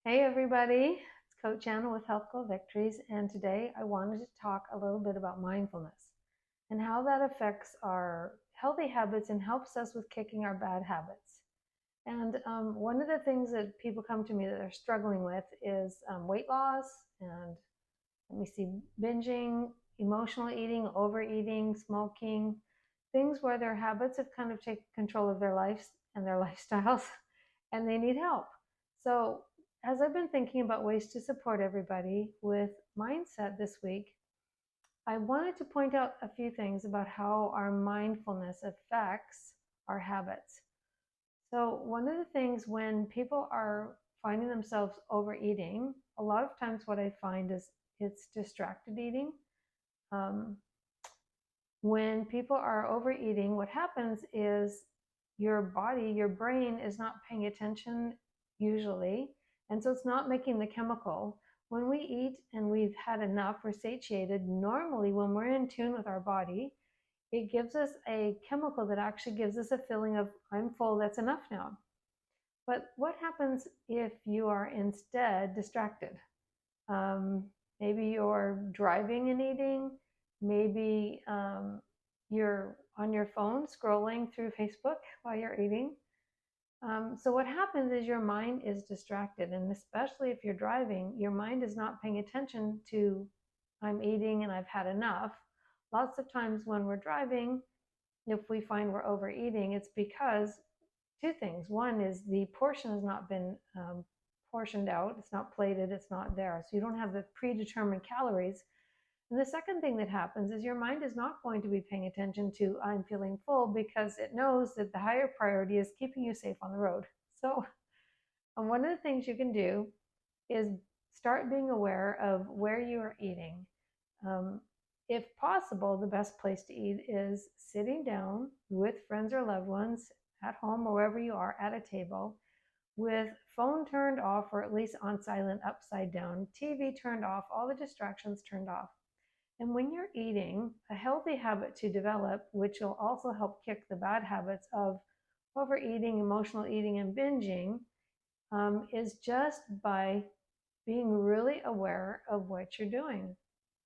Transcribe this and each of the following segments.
Hey everybody, it's Coach Anna with Health Goal Victories, and today I wanted to talk a little bit about mindfulness and how that affects our healthy habits and helps us with kicking our bad habits. And one of the things that people come to me that they're struggling with is weight loss and let me see, binging, emotional eating, overeating, smoking, things where their habits have kind of taken control of their lives and their lifestyles, and they need help. So, as I've been thinking about ways to support everybody with mindset this week, I wanted to point out a few things about how our mindfulness affects our habits. So, one of the things when people are finding themselves overeating, a lot of times what I find is it's distracted eating. Um, when people are overeating, what happens is your body, your brain is not paying attention usually. And so it's not making the chemical. When we eat and we've had enough, we're satiated, normally when we're in tune with our body, it gives us a chemical that actually gives us a feeling of, I'm full, that's enough now. But what happens if you are instead distracted? Um, Maybe you're driving and eating. Maybe you're on your phone scrolling through Facebook while you're eating. So what happens is your mind is distracted, and especially if you're driving, your mind is not paying attention to I'm eating and I've had enough. Lots of times when we're driving, if we find we're overeating, it's because two things. One is the portion has not been portioned out, it's not plated, it's not there. So you don't have the predetermined calories. And the second thing that happens is your mind is not going to be paying attention to I'm feeling full because it knows that the higher priority is keeping you safe on the road. So one of the things you can do is start being aware of where you are eating. Um, if possible, the best place to eat is sitting down with friends or loved ones at home or wherever you are at a table with phone turned off or at least on silent upside down, TV turned off, all the distractions turned off. And when you're eating, a healthy habit to develop, which will also help kick the bad habits of overeating, emotional eating, and binging, is just by being really aware of what you're doing.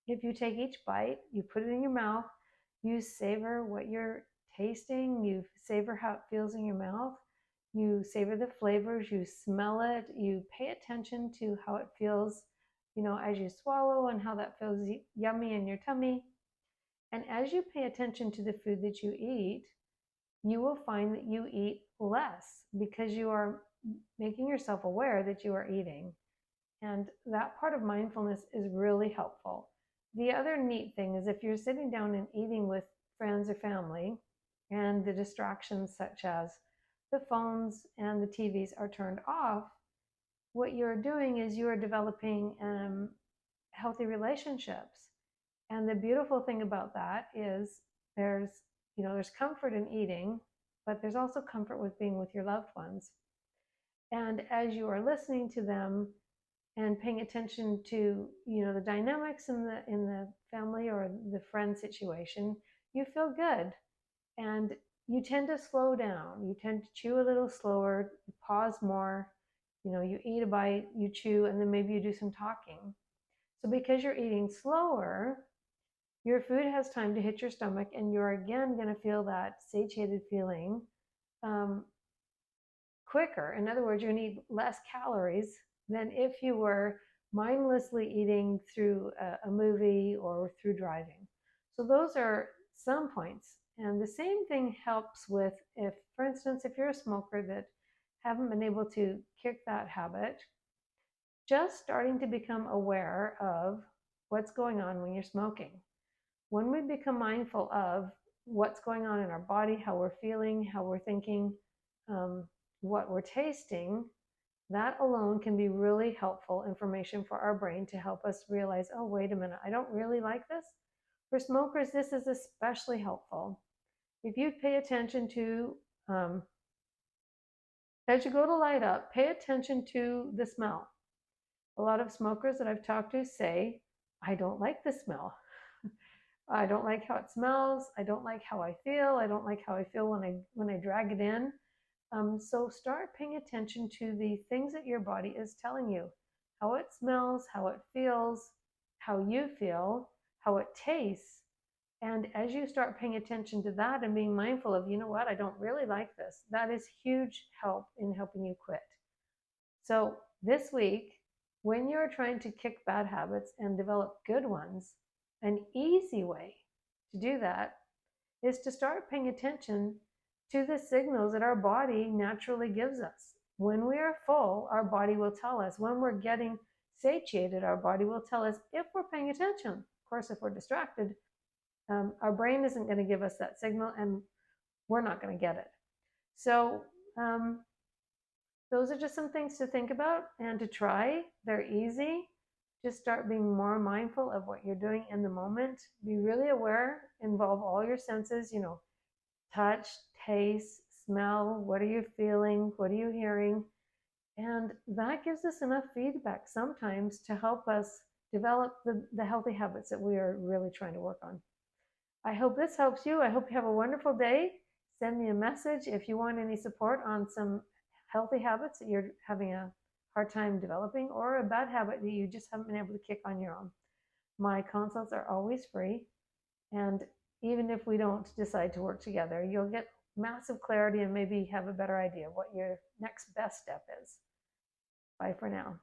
If you take each bite, you put it in your mouth, you savor what you're tasting, you savor how it feels in your mouth, you savor the flavors, you smell it, you pay attention to how it feels, as you swallow and how that feels yummy in your tummy. And as you pay attention to the food that you eat, you will find that you eat less because you are making yourself aware that you are eating. And that part of mindfulness is really helpful. The other neat thing is if you're sitting down and eating with friends or family, and the distractions such as the phones and the TVs are turned off, what you're doing is you are developing healthy relationships. And the beautiful thing about that is there's there's comfort in eating, but there's also comfort with being with your loved ones. And as you are listening to them and paying attention to the dynamics in the family or the friend situation, you feel good, and you tend to slow down, you tend to chew a little slower, you pause more, you eat a bite, you chew, and then maybe you do some talking. So because you're eating slower, your food has time to hit your stomach, and you're again going to feel that satiated feeling um, quicker. In other words, you need less calories than if you were mindlessly eating through a movie or through driving. So those are some points. And the same thing helps with if, for instance, if you're a smoker that haven't been able to kick that habit, just starting to become aware of what's going on when you're smoking. When we become mindful of what's going on in our body, how we're feeling, how we're thinking, um, what we're tasting, that alone can be really helpful information for our brain to help us realize, oh, wait a minute, I don't really like this. For smokers, this is especially helpful. If you pay attention to, as you go to light up, pay attention to the smell. A lot of smokers that I've talked to say, I don't like the smell. I don't like how it smells. I don't like how I feel. I don't like how I feel when I drag it in. So start paying attention to the things that your body is telling you, how it smells, how it feels, how you feel, how it tastes. And as you start paying attention to that and being mindful of, you know what, I don't really like this, that is huge help in helping you quit. So this week, when you're trying to kick bad habits and develop good ones, an easy way to do that is to start paying attention to the signals that our body naturally gives us. When we are full, our body will tell us. When we're getting satiated, our body will tell us if we're paying attention. Of course, if we're distracted, our brain isn't going to give us that signal and we're not going to get it. So, those are just some things to think about and to try. They're easy. Just start being more mindful of what you're doing in the moment. Be really aware, involve all your senses, touch, taste, smell. What are you feeling? What are you hearing? And that gives us enough feedback sometimes to help us develop the healthy habits that we are really trying to work on. I hope this helps you. I hope you have a wonderful day. Send me a message if you want any support on some healthy habits that you're having a hard time developing or a bad habit that you just haven't been able to kick on your own. My consults are always free. And even if we don't decide to work together, you'll get massive clarity and maybe have a better idea what your next best step is. Bye for now.